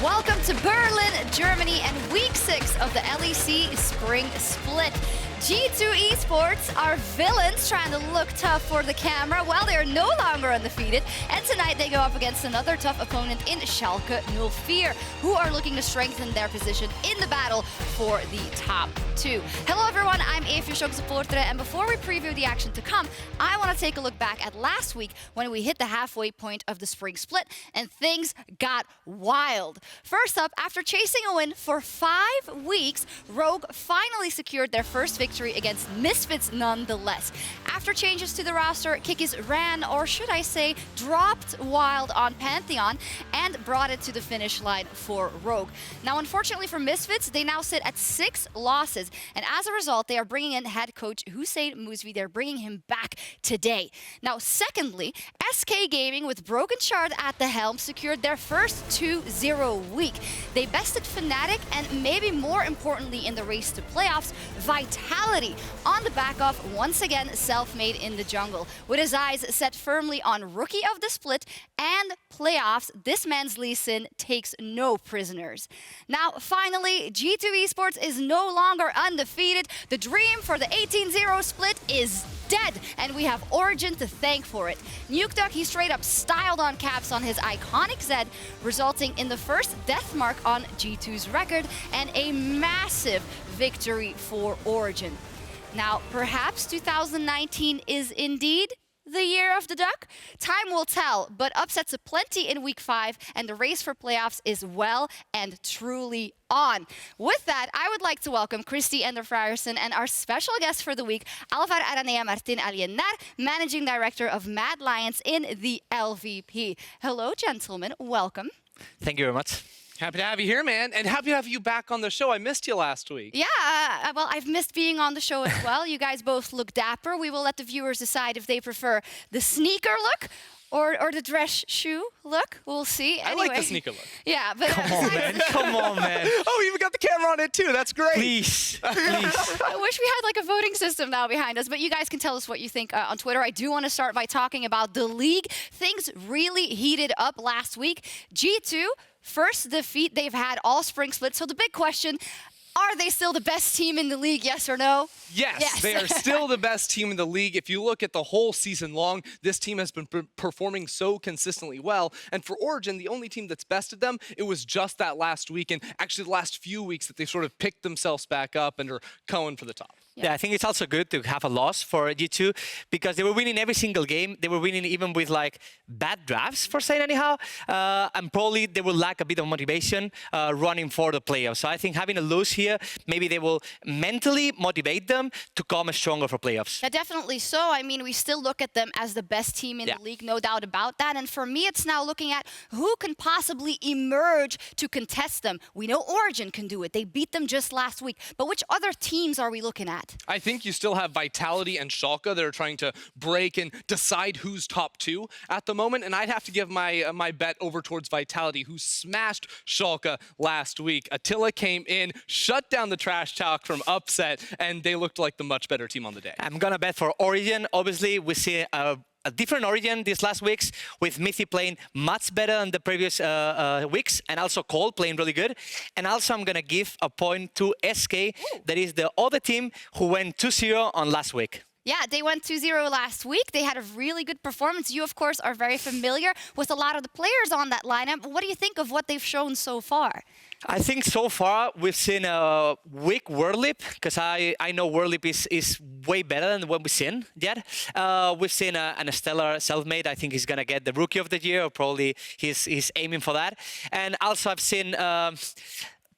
Welcome to Berlin, Germany, and Week 6 of the LEC Spring Split. G2 eSports are villains trying to look tough for the camera while they are no longer undefeated. And tonight they go up against another tough opponent in Schalke 04, who are looking to strengthen their position in the battle for the top 2. Hello everyone, I'm Sjokz, and before we preview the action to come, I want to take a look back at last week when we hit the halfway point of the Spring Split and things got wild. First up, after chasing a win for 5 weeks, Rogue finally secured their first victory against Misfits nonetheless. After changes to the roster, Kikis ran, or should I say, dropped wild on Pantheon and brought it to the finish line for Rogue. Now, unfortunately for Misfits, they now sit at 6 losses, and as a result, they are bringing in head coach Hussein Mousvi. They're bringing him back today. Now, secondly, SK Gaming with Broken Shard at the helm secured their first 2-0 week. They bested Fnatic and maybe more importantly in the race to playoffs, Vitality on the back of, once again, self-made in the jungle. With his eyes set firmly on Rookie of the Split and playoffs, this man's Lee Sin takes no prisoners. Now, finally, G2 eSports is no longer undefeated. The dream for the 18-0 split is dead, and we have Origen to thank for it. Nukeduck, he straight up styled on caps on his iconic Zed, resulting in the first death mark on G2's record and a massive victory for Origen. Now, perhaps 2019 is indeed the year of the duck? Time will tell, but upsets aplenty in week 5, and the race for playoffs is well and truly on. With that, I would like to welcome Christy and Frierson and our special guest for the week, Alvar Araneae Martin Alienar, Managing Director of Mad Lions in the LVP. Hello, gentlemen. Welcome. Thank you very much. Happy to have you here, man, and happy to have you back on the show. I missed you last week. Yeah, well, I've missed being on the show as well. You guys both look dapper. We will let the viewers decide if they prefer the sneaker look or the dress shoe look. We'll see. I anyway. like the sneaker look. Yeah, but Come on, man. Come on, man. Oh, you even got the camera on it too. That's great. Please, please. I wish we had like a voting system now behind us, but you guys can tell us what you think on Twitter. I do want to start by talking about the league. Things really heated up last week. G2, first defeat they've had all Spring Split. So the big question, are they still the best team in the league, yes or no? Yes, they are still the best team in the league. If you look at the whole season long, this team has been performing so consistently well. And for Origen, the only team that's bested them, it was just that last week and actually the last few weeks that they sort of picked themselves back up and are going for the top. Yeah, I think it's also good to have a loss for G2 because they were winning every single game. They were winning even with like bad drafts, for saying anyhow. And probably they will lack a bit of motivation running for the playoffs. So I think having a lose here, maybe they will mentally motivate them to come stronger for playoffs. Yeah, definitely so. I mean, we still look at them as the best team in the league, no doubt about that. And for me, it's now looking at who can possibly emerge to contest them. We know Origen can do it. They beat them just last week. But which other teams are we looking at? I think you still have Vitality and Schalke that are trying to break and decide who's top 2 at the moment. And I'd have to give my bet over towards Vitality, who smashed Schalke last week. Attila came in, shut down the trash talk from upset, and they looked like the much better team on the day. I'm going to bet for Origen. Obviously, we see a different Origen these last weeks, with Mithy playing much better than the previous weeks, and also Cole playing really good. And also I'm going to give a point to SK. That is the other team who went 2-0 on last week. Yeah, they went 2-0 last week. They had a really good performance. You, of course, are very familiar with a lot of the players on that lineup. What do you think of what they've shown so far? I think so far we've seen a weak Worldleap, because I know Worldleap is way better than what we've seen yet. We've seen an stellar self-made. I think he's going to get the Rookie of the Year, or probably he's aiming for that. And also I've seen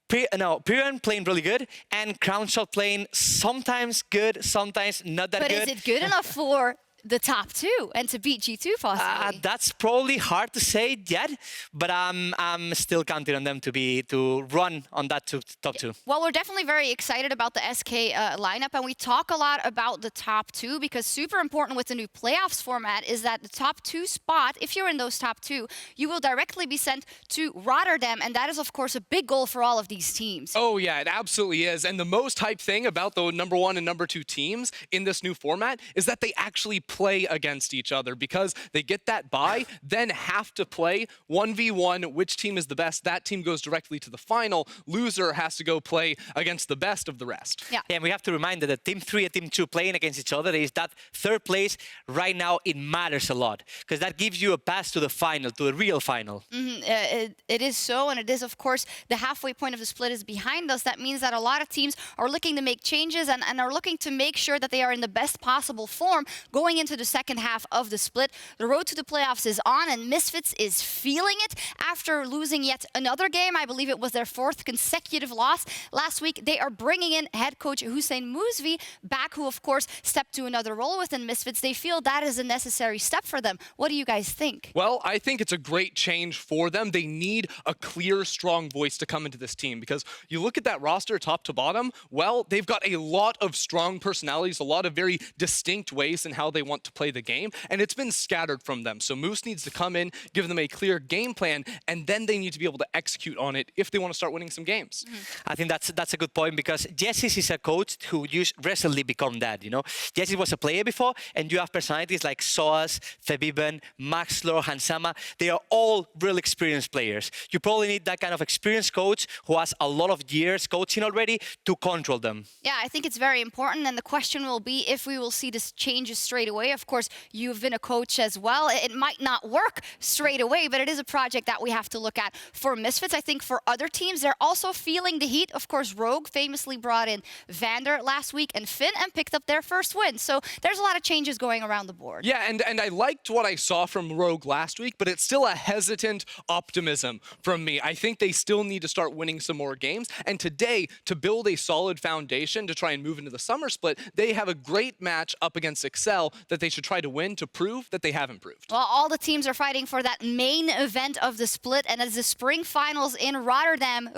Pyren playing really good, and Crownshot playing sometimes good, sometimes not that good. But is it good enough for the top 2 and to beat G2 possibly? That's probably hard to say yet, but I'm still counting on them to run on that top 2. Well, we're definitely very excited about the SK lineup, and we talk a lot about the top 2 because super important with the new playoffs format is that the top 2 spot, if you're in those top 2, you will directly be sent to Rotterdam, and that is of course a big goal for all of these teams. Oh yeah, it absolutely is. And the most hyped thing about the number 1 and number 2 teams in this new format is that they actually play against each other because they get that bye, then have to play 1v1. Which team is the best? That team goes directly to the final. Loser has to go play against the best of the rest. Yeah, and we have to remind that the Team 3 and Team 2 playing against each other is that third place right now, it matters a lot because that gives you a pass to the final, to the real final. It is so, and it is, of course, the halfway point of the split is behind us. That means that a lot of teams are looking to make changes and are looking to make sure that they are in the best possible form going into the second half of the split. The road to the playoffs is on, and Misfits is feeling it after losing yet another game. I believe it was their 4th consecutive loss last week. They are bringing in head coach Hussein Mousvi back, who, of course, stepped to another role within Misfits. They feel that is a necessary step for them. What do you guys think? Well, I think it's a great change for them. They need a clear, strong voice to come into this team because you look at that roster top to bottom, well, they've got a lot of strong personalities, a lot of very distinct ways in how they want to play the game, and it's been scattered from them. So Moose needs to come in, give them a clear game plan, and then they need to be able to execute on it if they want to start winning some games. I think that's a good point because Jessis is a coach who recently become that, you know. Jessis was a player before, and you have personalities like Soas, Febiben, Maxlor, Hansama. They are all real experienced players. You probably need that kind of experienced coach who has a lot of years coaching already to control them. Yeah, I think it's very important, and the question will be if we will see this changes straight away. Of course, you've been a coach as well. It might not work straight away, but it is a project that we have to look at for Misfits. I think for other teams, they're also feeling the heat. Of course, Rogue famously brought in Vander last week and Finn and picked up their first win. So there's a lot of changes going around the board. Yeah, and I liked what I saw from Rogue last week, but it's still a hesitant optimism from me. I think they still need to start winning some more games. And today, to build a solid foundation to try and move into the summer split, they have a great match up against Excel that they should try to win to prove that they have improved. Well, all the teams are fighting for that main event of the split, and it's the spring finals in Rotterdam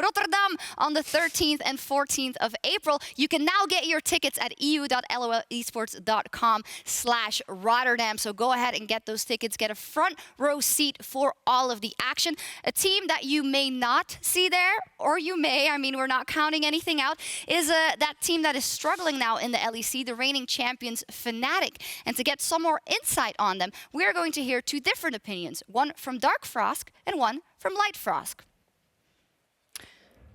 on the 13th and 14th of April. You can now get your tickets at eu.lolesports.com/Rotterdam. So go ahead and get those tickets, get a front row seat for all of the action. A team that you may not see there, or you may, I mean, we're not counting anything out, is that team that is struggling now in the LEC, the reigning champions, Fnatic. And to get some more insight on them, we are going to hear 2 different opinions, one from Dark Frosk and one from Light Frosk.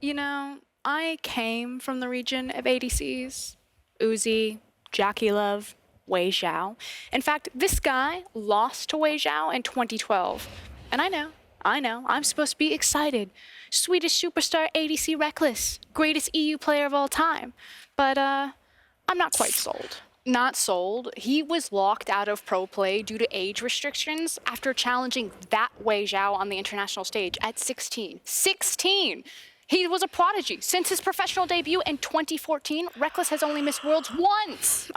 You know, I came from the region of ADCs. Uzi, Jackie Love, Wei Zhao. In fact, this guy lost to Wei Zhao in 2012. And I know, I'm supposed to be excited. Swedish superstar ADC Reckless, greatest EU player of all time. But I'm not quite sold. Not sold. He was locked out of pro play due to age restrictions after challenging that Wei Zhao on the international stage at 16. 16! He was a prodigy. Since his professional debut in 2014, Reckless has only missed Worlds once.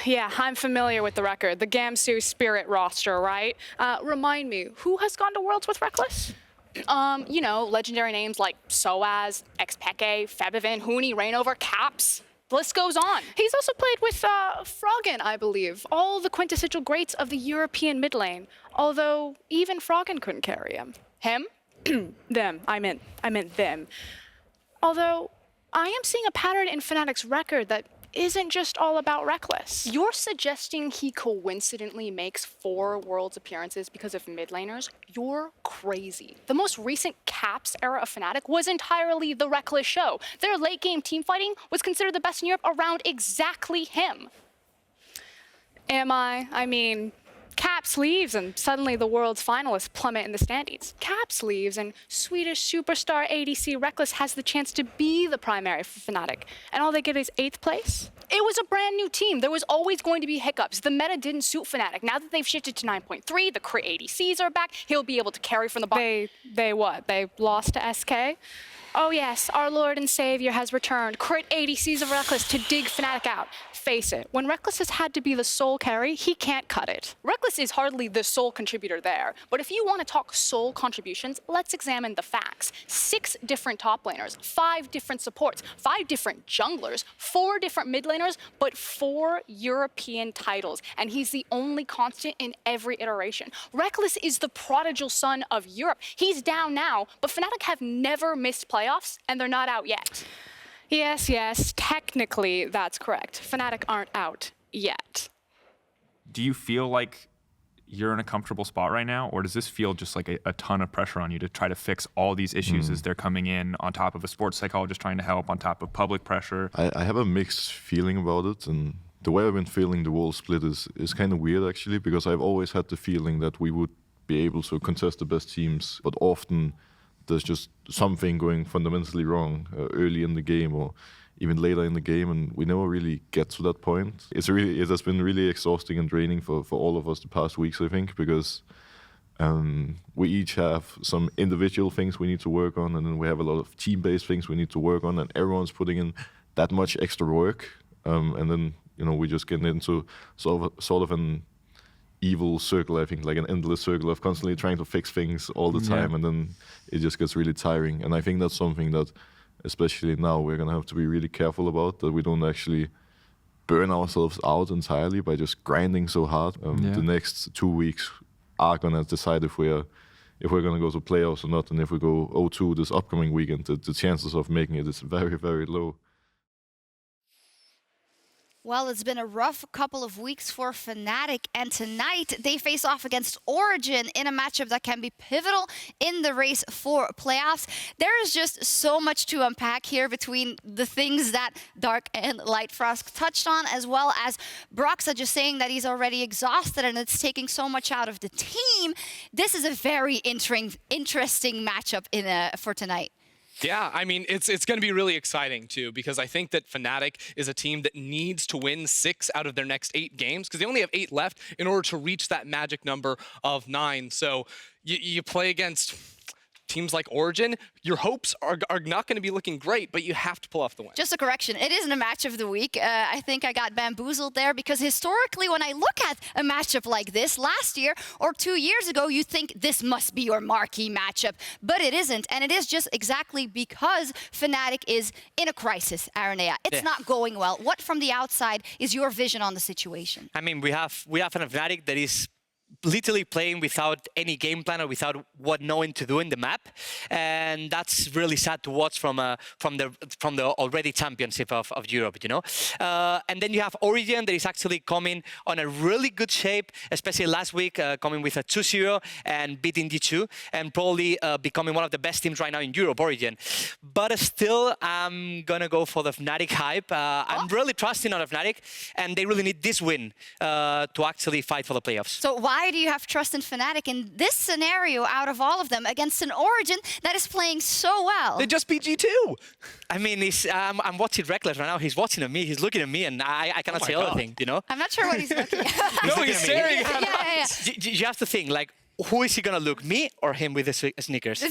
Yeah, I'm familiar with the record. The Gamsu Spirit roster, right? Remind me, who has gone to Worlds with Reckless? You know, legendary names like Soaz, Xpeke, Febiven, Huni, Rainover, Caps. The list goes on. He's also played with Froggen, I believe. All the quintessential greats of the European mid lane. Although even Froggen couldn't carry him. Him? Them. I meant them. Although I am seeing a pattern in Fnatic's record that isn't just all about Reckless. You're suggesting he coincidentally makes 4 Worlds appearances because of mid laners? You're crazy. The most recent Caps era of Fnatic was entirely the Reckless show. Their late game teamfighting was considered the best in Europe around exactly him. Am I? I mean, Caps leaves and suddenly the world's finalists plummet in the standings. Caps leaves and Swedish superstar ADC Reckless has the chance to be the primary for Fnatic. And all they get is 8th place? It was a brand new team. There was always going to be hiccups. The meta didn't suit Fnatic. Now that they've shifted to 9.3, the crit ADCs are back, he'll be able to carry from the bottom. They what? They lost to SK? Oh yes, our Lord and Savior has returned. Crit ADCs of Reckless to dig Fnatic out. Face it, when Reckless has had to be the sole carry, he can't cut it. Reckless is hardly the sole contributor there, but if you want to talk sole contributions, let's examine the facts. 6 different top laners, 5 different supports, 5 different junglers, 4 different mid laners, but 4 European titles, and he's the only constant in every iteration. Reckless is the prodigal son of Europe. He's down now, but Fnatic have never missed playoffs, and they're not out yet. Yes, technically that's correct. Fnatic aren't out yet. do you feel like you're in a comfortable spot right now, or does this feel just like a ton of pressure on you to try to fix all these issues as they're coming in, on top of a sports psychologist trying to help, on top of public pressure? I have a mixed feeling about it, and the way I've been feeling the whole split is kind of weird actually, because I've always had the feeling that we would be able to contest the best teams, but often there's just something going fundamentally wrong early in the game or even later in the game, and we never really get to that point. It has been really exhausting and draining for all of us the past weeks, I think, because we each have some individual things we need to work on, and then we have a lot of team-based things we need to work on, and everyone's putting in that much extra work, and then we just get into sort of an evil circle, I think, like an endless circle of constantly trying to fix things all the time, and then it just gets really tiring. And I think that's something that, especially now, we're going to have to be really careful about, that we don't actually burn ourselves out entirely by just grinding so hard. The next 2 weeks are going to decide if we're going to go to playoffs or not, and if we go 0-2 this upcoming weekend, the chances of making it is very, very low. Well, it's been a rough couple of weeks for Fnatic, and tonight they face off against Origen in a matchup that can be pivotal in the race for playoffs. There is just so much to unpack here between the things that Dark and Light Frosk touched on, as well as Broxa just saying that he's already exhausted and it's taking so much out of the team. This is a very interesting matchup for tonight. Yeah, I mean, it's going to be really exciting, too, because I think that Fnatic is a team that needs to win 6 out of their next 8 games, because they only have 8 left in order to reach that magic number of 9. So you play against teams like Origen, your hopes are not going to be looking great, but you have to pull off the win. Just a correction, it isn't a match of the week. I think I got bamboozled there, because historically when I look at a matchup like this last year or 2 years ago, you think this must be your marquee matchup, but it isn't. And it is just exactly because Fnatic is in a crisis, Araneae. It's not going well. What from the outside is your vision on the situation? I mean, we have a Fnatic that is literally playing without any game plan or without knowing to do in the map, and that's really sad to watch from the already championship of Europe, And then you have Origen that is actually coming on a really good shape, especially last week, coming with a 2-0 and beating G2, and probably becoming one of the best teams right now in Europe, Origen. But still, I'm gonna go for the Fnatic hype. I'm really trusting on Fnatic, and they really need this win to actually fight for the playoffs. So why do you have trust in Fnatic in this scenario out of all of them against an Origen that is playing so well? They just beat G2. I mean, I'm watching Reckless right now. He's watching at me. He's looking at me, and I cannot say anything, I'm not sure what he's looking at. No, he's staring at us. You have to think, like, who is he gonna look, me or him with the sneakers?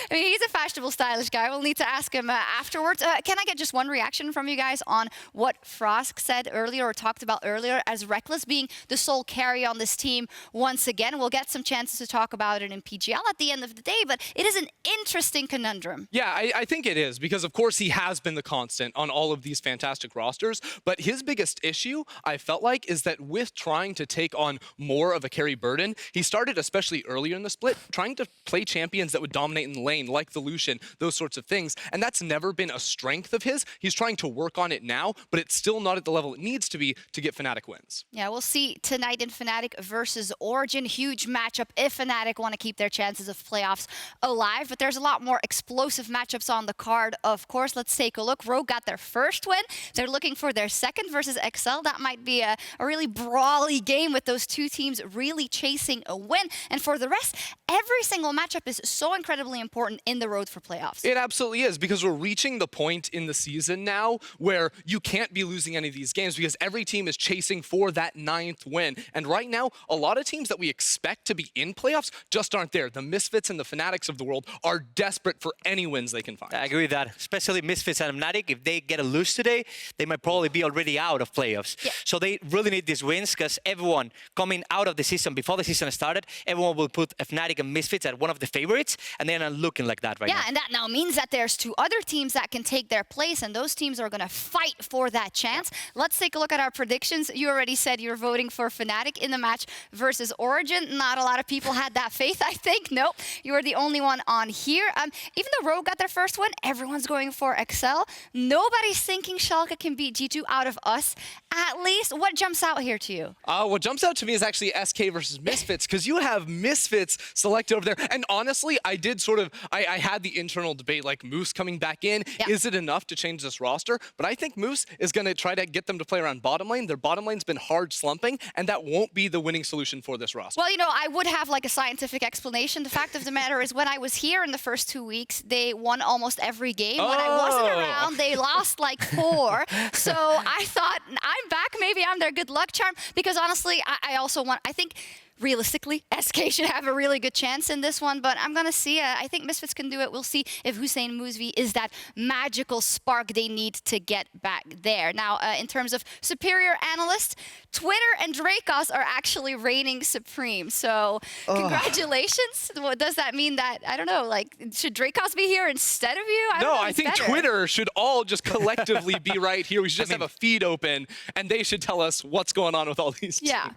I mean, he's a fashionable, stylish guy. We'll need to ask him afterwards. Can I get just one reaction from you guys on what Frosk said earlier or talked about earlier as Reckless being the sole carry on this team once again? We'll get some chances to talk about it in PGL at the end of the day, but it is an interesting conundrum. Yeah, I think it is, because of course he has been the constant on all of these fantastic rosters, but his biggest issue, I felt like, is that with trying to take on more of a carry burden, he started, especially earlier in the split, trying to play champions that would dominate in the lane, like the Lucian, those sorts of things. And that's never been a strength of his. He's trying to work on it now, but it's still not at the level it needs to be to get Fnatic wins. Yeah, we'll see tonight in Fnatic versus Origen. Huge matchup if Fnatic want to keep their chances of playoffs alive. But there's a lot more explosive matchups on the card, of course. Let's take a look. Rogue got their first win. They're looking for their second versus XL. That might be a really brawly game with those two teams really chasing a win. And for the rest, every single matchup is so incredibly important in the road for playoffs. It absolutely is, because we're reaching the point in the season now where you can't be losing any of these games, because every team is chasing for that 9th win. And right now, a lot of teams that we expect to be in playoffs just aren't there. The Misfits and the Fnatics of the world are desperate for any wins they can find. I agree with that, especially Misfits and Fnatic. If they get a lose today, they might probably be already out of playoffs. Yeah. So they really need these wins, because everyone coming out of the season, before the season started, everyone will put Fnatic and Misfits as one of the favorites, and then look looking like that right now. Yeah, and that now means that there's 2 other teams that can take their place, and those teams are going to fight for that chance. Let's take a look at our predictions. You already said you're voting for Fnatic in the match versus Origen. Not a lot of people had that faith, I think. Nope, you were the only one on here. Even though Rogue got their first win, everyone's going for Excel. Nobody's thinking Schalke can beat G2 out of us, at least. What jumps out here to you? What jumps out to me is actually SK versus Misfits, because you have Misfits selected over there. And honestly, I did sort of, I had the internal debate, like Moose coming back in. Yeah. Is it enough to change this roster? But I think Moose is going to try to get them to play around bottom lane. Their bottom lane's been hard slumping, and that won't be the winning solution for this roster. Well, you know, I would have like a scientific explanation. The fact of the matter is, when I was here in the first 2 weeks, they won almost every game. When I wasn't around, they lost like 4. So I thought, I'm back. Maybe I'm their good luck charm. Because honestly, I think realistically, SK should have a really good chance in this one, but I'm going to see. I think Misfits can do it. We'll see if Hussein Mousvi is that magical spark they need to get back there. Now, in terms of superior analysts, Twitter and Dracos are actually reigning supreme. So congratulations. Does that mean that, I don't know, like, should Dracos be here instead of you? I think Twitter should all just collectively be right here. We should just have a feed open, and they should tell us what's going on with all these teams. Yeah.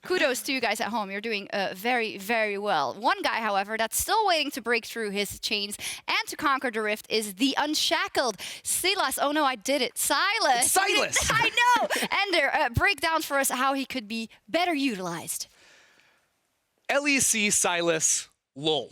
Kudos to you guys at home. You're doing very, very well. One guy, however, that's still waiting to break through his chains and to conquer the rift is the unshackled Sylas. Oh no, I did it. Sylas. I know. Ender, break down for us how he could be better utilized. LEC Sylas, lol.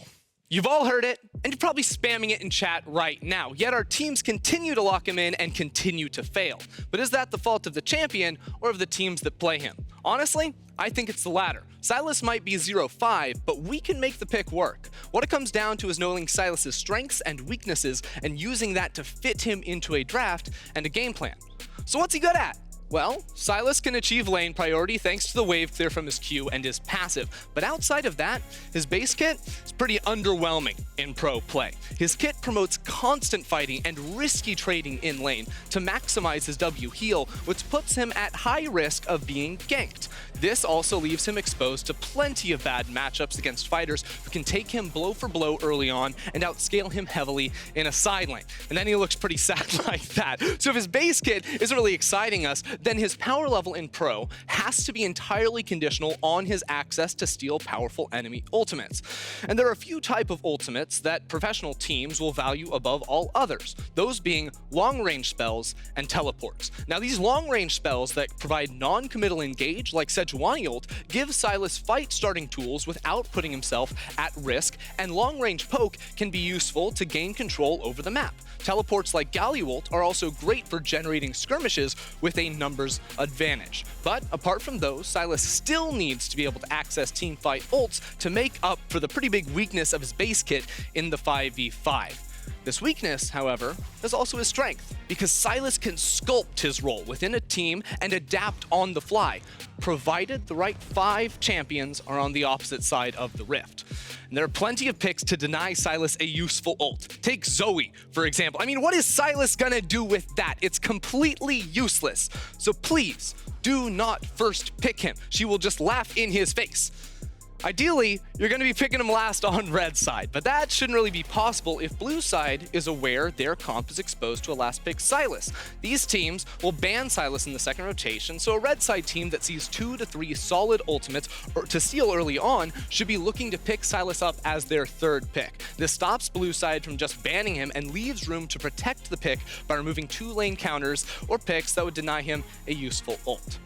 You've all heard it, and you're probably spamming it in chat right now. Yet our teams continue to lock him in and continue to fail. But is that the fault of the champion or of the teams that play him? Honestly, I think it's the latter. Sylas might be 0-5, but we can make the pick work. What it comes down to is knowing Sylas' strengths and weaknesses and using that to fit him into a draft and a game plan. So what's he good at? Well, Sylas can achieve lane priority thanks to the wave clear from his Q and his passive, but outside of that, his base kit is pretty underwhelming in pro play. His kit promotes constant fighting and risky trading in lane to maximize his W heal, which puts him at high risk of being ganked. This also leaves him exposed to plenty of bad matchups against fighters who can take him blow for blow early on and outscale him heavily in a side lane. And then he looks pretty sad like that. So if his base kit isn't really exciting us, then his power level in pro has to be entirely conditional on his access to steal powerful enemy ultimates. And there are a few types of ultimates that professional teams will value above all others, those being long-range spells and teleports. Now these long-range spells that provide non-committal engage, like Sejuani ult, give Sylas fight starting tools without putting himself at risk, and long-range poke can be useful to gain control over the map. Teleports like Galio ult are also great for generating skirmishes with a numbers advantage. But apart from those, Sylas still needs to be able to access teamfight ults to make up for the pretty big weakness of his base kit in the 5v5. This weakness, however, is also his strength, because Sylas can sculpt his role within a team and adapt on the fly, provided the right 5 champions are on the opposite side of the rift. And there are plenty of picks to deny Sylas a useful ult. Take Zoe, for example. I mean, what is Sylas gonna do with that? It's completely useless. So please, do not first pick him. She will just laugh in his face. Ideally, you're going to be picking him last on red side, but that shouldn't really be possible if blue side is aware their comp is exposed to a last pick Sylas. These teams will ban Sylas in the second rotation, so a red side team that sees 2 to 3 solid ultimates to steal early on should be looking to pick Sylas up as their third pick. This stops blue side from just banning him and leaves room to protect the pick by removing 2 lane counters or picks that would deny him a useful ult.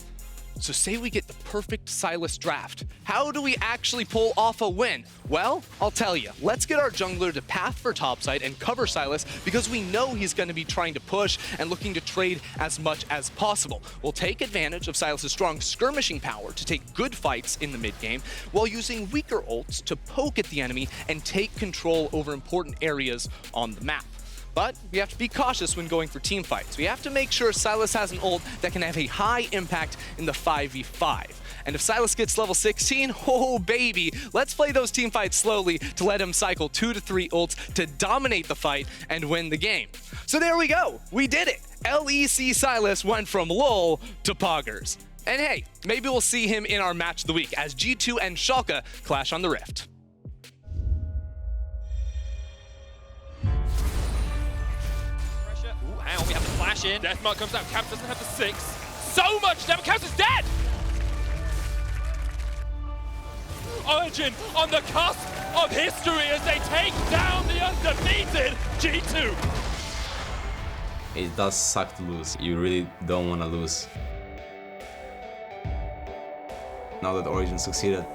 So say we get the perfect Sylas draft. How do we actually pull off a win? Well, I'll tell you. Let's get our jungler to path for topside and cover Sylas, because we know he's going to be trying to push and looking to trade as much as possible. We'll take advantage of Sylas' strong skirmishing power to take good fights in the mid game, while using weaker ults to poke at the enemy and take control over important areas on the map. But we have to be cautious when going for team fights. We have to make sure Sylas has an ult that can have a high impact in the 5v5. And if Sylas gets level 16, oh baby, let's play those team fights slowly to let him cycle 2 to 3 ults to dominate the fight and win the game. So there we go, we did it. LEC Sylas went from LOL to Poggers. And hey, maybe we'll see him in our match of the week as G2 and Schalke clash on the Rift. Origen. Deathmark comes out. Caps doesn't have the 6. So much damage. Caps is dead! Origen on the cusp of history as they take down the undefeated G2. It does suck to lose. You really don't want to lose. Now that Origen succeeded,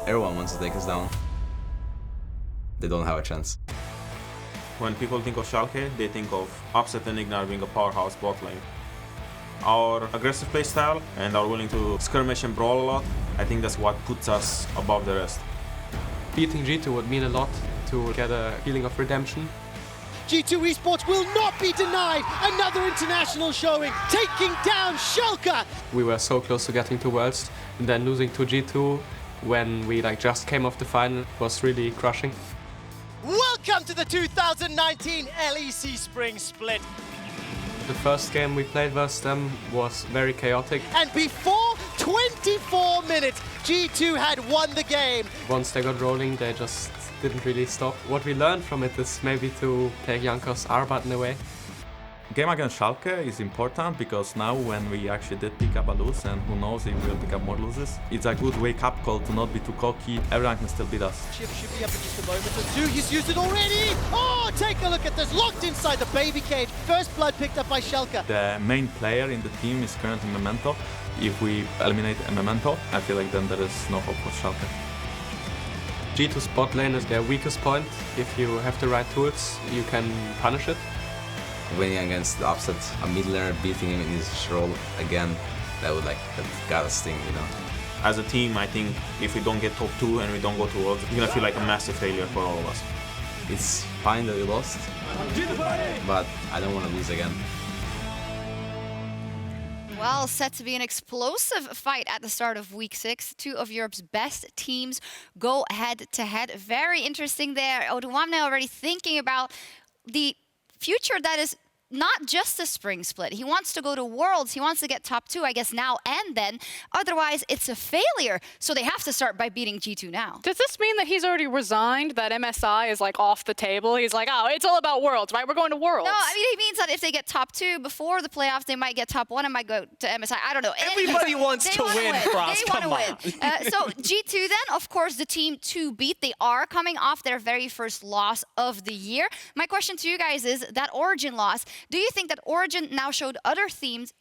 everyone wants to take us down. They don't have a chance. When people think of Schalke, they think of Upset and Ignar being a powerhouse bot lane. Our aggressive playstyle and our willing to skirmish and brawl a lot, I think that's what puts us above the rest. Beating G2 would mean a lot to get a feeling of redemption. G2 eSports will not be denied another international showing, taking down Schalke. We were so close to getting to Worlds, and then losing to G2 when we just came off the final was really crushing. Welcome to the 2019 LEC Spring Split. The first game we played versus them was very chaotic. And before 24 minutes, G2 had won the game. Once they got rolling, they just didn't really stop. What we learned from it is maybe to take Jankos R button away. Game against Schalke is important because now when we actually did pick up a lose, and who knows if we'll pick up more loses, it's a good wake-up call to not be too cocky. Everyone can still beat us. Chip should be up in just a moment or two. He's used it already. Oh, take a look at this. Locked inside the baby cage. First blood picked up by Schalke. The main player in the team is currently Memento. If we eliminate Memento, I feel like then there is no hope for Schalke. G2's bot lane is their weakest point. If you have the right tools, you can punish it. Winning against the Upset, a mid laner beating him in his role again, that gotta sting, you know. As a team, I think if we don't get top 2 and we don't go to Worlds, it's gonna feel like a massive failure for all of us. It's fine that we lost, but I don't want to lose again. Well, set to be an explosive fight at the start of week 6. Two of Europe's best teams go head-to-head. Very interesting there. Oduamne already thinking about the future that is not just a spring split. He wants to go to Worlds. He wants to get top 2, I guess, now and then. Otherwise, it's a failure. So they have to start by beating G2 now. Does this mean that he's already resigned, that MSI is off the table? He's like, oh, it's all about Worlds, right? We're going to Worlds. No, I mean, he means that if they get top 2 before the playoffs, they might get top 1 and might go to MSI. I don't know. Everybody wants to win, Frost. Come on. So G2 then, of course, the team to beat. They are coming off their very first loss of the year. My question to you guys is that Origen loss, do you think that Origen now showed other teams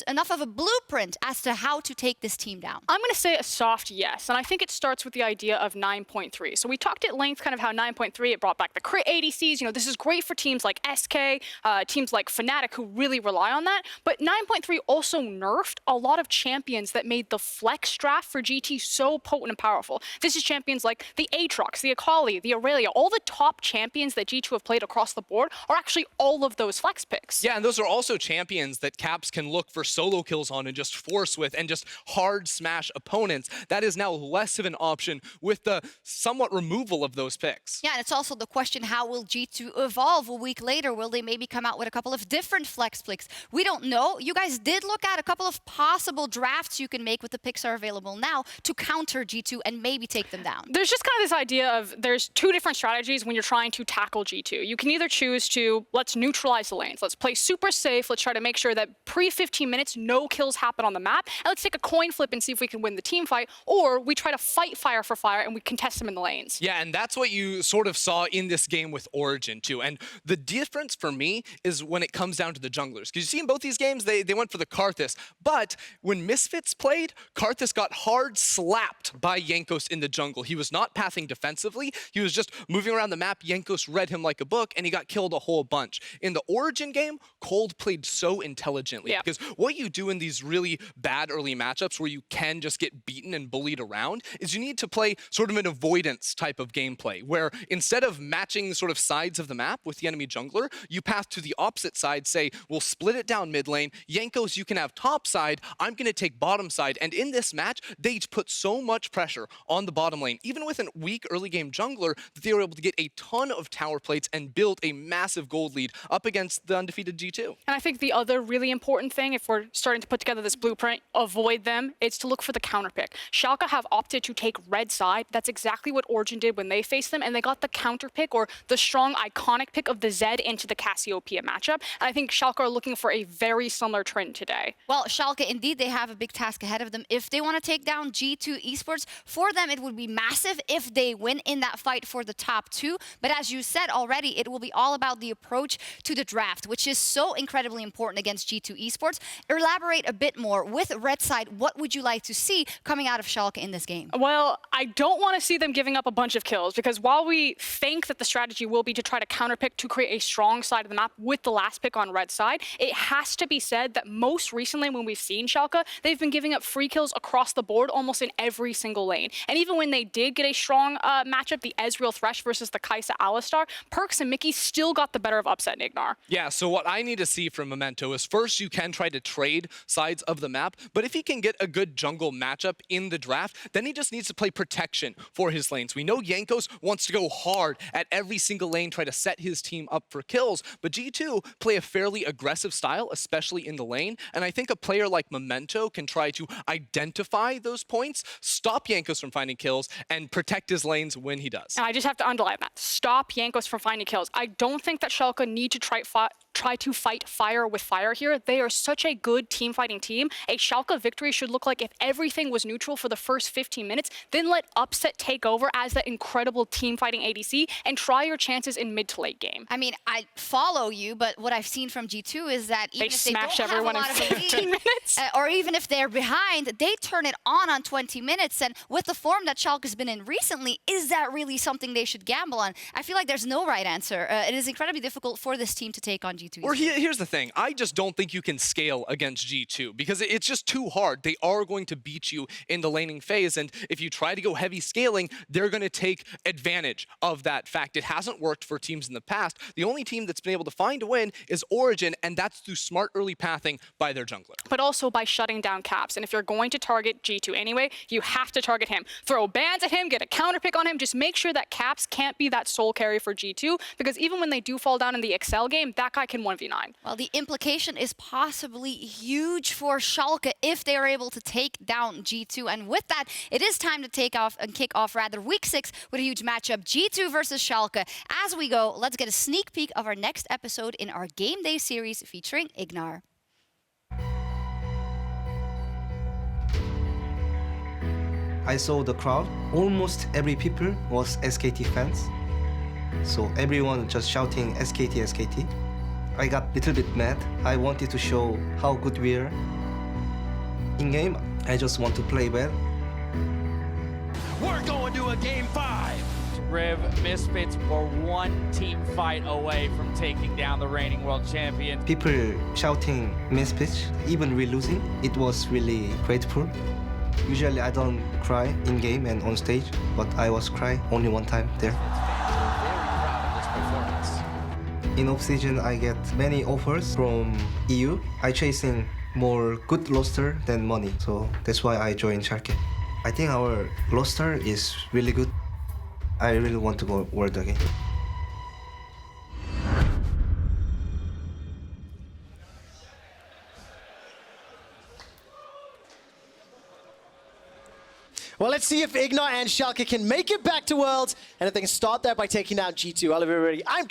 enough of a blueprint as to how to take this team down? I'm going to say a soft yes, and I think it starts with the idea of 9.3. So we talked at length kind of how 9.3, it brought back the crit ADCs. You know, this is great for teams like SK, teams like Fnatic who really rely on that. But 9.3 also nerfed a lot of champions that made the flex draft for GT so potent and powerful. This is champions like the Aatrox, the Akali, the Aurelia. All the top champions that G2 have played across the board are actually all of those flex picks. Yeah, and those are also champions that Caps can look for solo kills on and just force with and just hard smash opponents. That is now less of an option with the somewhat removal of those picks. Yeah, and it's also the question, how will G2 evolve a week later? Will they maybe come out with a couple of different flex picks? We don't know. You guys did look at a couple of possible drafts you can make with the picks are available now to counter G2 and maybe take them down. There's just kind of this idea of there's two different strategies when you're trying to tackle G2. You can either choose to, let's neutralize the lanes. Let's play super safe. Let's try to make sure that pre-15 minutes, no kills happen on the map. And let's take a coin flip and see if we can win the team fight. Or we try to fight fire for fire and we contest them in the lanes. Yeah, and that's what you sort of saw in this game with Origen too. And the difference for me is when it comes down to the junglers. Because you see in both these games, they went for the Karthus. But when Misfits played, Karthus got hard slapped by Jankos in the jungle. He was not pathing defensively. He was just moving around the map. Jankos read him like a book, and he got killed a whole bunch. In the Origen game, Cold played so intelligently. Yeah. Because what you do in these really bad early matchups where you can just get beaten and bullied around is you need to play sort of an avoidance type of gameplay, where instead of matching sort of sides of the map with the enemy jungler, you path to the opposite side, say, we'll split it down mid lane. Jankos, you can have top side. I'm going to take bottom side. And in this match, they put so much pressure on the bottom lane, even with a weak early game jungler, that they were able to get a ton of tower plates and build a massive gold lead up against the undefeated G2. And I think the other really important thing, if we're starting to put together this blueprint, avoid them, is to look for the counter pick. Schalke have opted to take red side. That's exactly what Origen did when they faced them, and they got the counter pick, or the strong, iconic pick of the Zed into the Cassiopeia matchup. And I think Schalke are looking for a very similar trend today. Well, Schalke, indeed, they have a big task ahead of them. If they want to take down G2 eSports, for them it would be massive if they win in that fight for the top 2. But as you said already, it will be all about the approach to the draft, which is so incredibly important against G2 eSports. Elaborate a bit more. With red side, what would you like to see coming out of Schalke in this game? Well, I don't want to see them giving up a bunch of kills, because while we think that the strategy will be to try to counterpick to create a strong side of the map with the last pick on red side, it has to be said that most recently when we've seen Schalke, they've been giving up free kills across the board almost in every single lane. And even when they did get a strong matchup, the Ezreal Thresh versus the Kai'Sa Alistar, Perkz and Mickey still got the better of Upset and Ignar. Yeah, so what I need to see from Memento is first you can try to trade sides of the map, but if he can get a good jungle matchup in the draft, then he just needs to play protection for his lanes. We know Jankos wants to go hard at every single lane, try to set his team up for kills, but G2 play a fairly aggressive style, especially in the lane, and I think a player like Memento can try to identify those points, stop Jankos from finding kills, and protect his lanes when he does. And I just have to underline that. Stop Jankos from finding kills. I don't think that Schalke need to try to fight fire with fire here. They are such a good team fighting team. A Schalke victory should look like if everything was neutral for the first 15 minutes, then let Upset take over as that incredible team fighting ADC and try your chances in mid to late game. I mean, I follow you, but what I've seen from G2 is that even if they don't smash have everyone a lot in of a 15 lead, minutes. Or even if they're behind, they turn it on 20 minutes. And with the form that Schalke's been in recently, is that really something they should gamble on? I feel like there's no right answer. It is incredibly difficult for this team to take on G2. Or here's the thing. I just don't think you can scale against G2 because it's just too hard. They are going to beat you in the laning phase, and if you try to go heavy scaling, they're going to take advantage of that fact. It hasn't worked for teams in the past. The only team that's been able to find a win is Origen, and that's through smart early pathing by their jungler. But also by shutting down Caps. And if you're going to target G2 anyway, you have to target him. Throw bans at him, get a counter pick on him, just make sure that Caps can't be that soul carry for G2, because even when they do fall down in the Excel game, that guy can 1v9. Well, the implication is possibly huge for Schalke if they are able to take down G2. And with that, it is time to kick off week 6 with a huge matchup, G2 versus Schalke. As we go, let's get a sneak peek of our next episode in our Game Day series featuring Ignar. I saw the crowd. Almost every people was SKT fans. So everyone just shouting SKT, SKT. I got a little bit mad. I wanted to show how good we are. In game, I just want to play well. We're going to a game 5. Riv Misfits were one team fight away from taking down the reigning world champion. People shouting Misfits, even we losing. It was really grateful. Usually I don't cry in game and on stage, but I was crying only one time there. Very proud of this performance. In off-season, I get many offers from EU. I chasing more good roster than money, so that's why I joined Schalke. I think our roster is really good. I really want to go world again. Well, let's see if Ignar and Schalke can make it back to Worlds, and if they can start there by taking down G2. Hello, everybody. I'm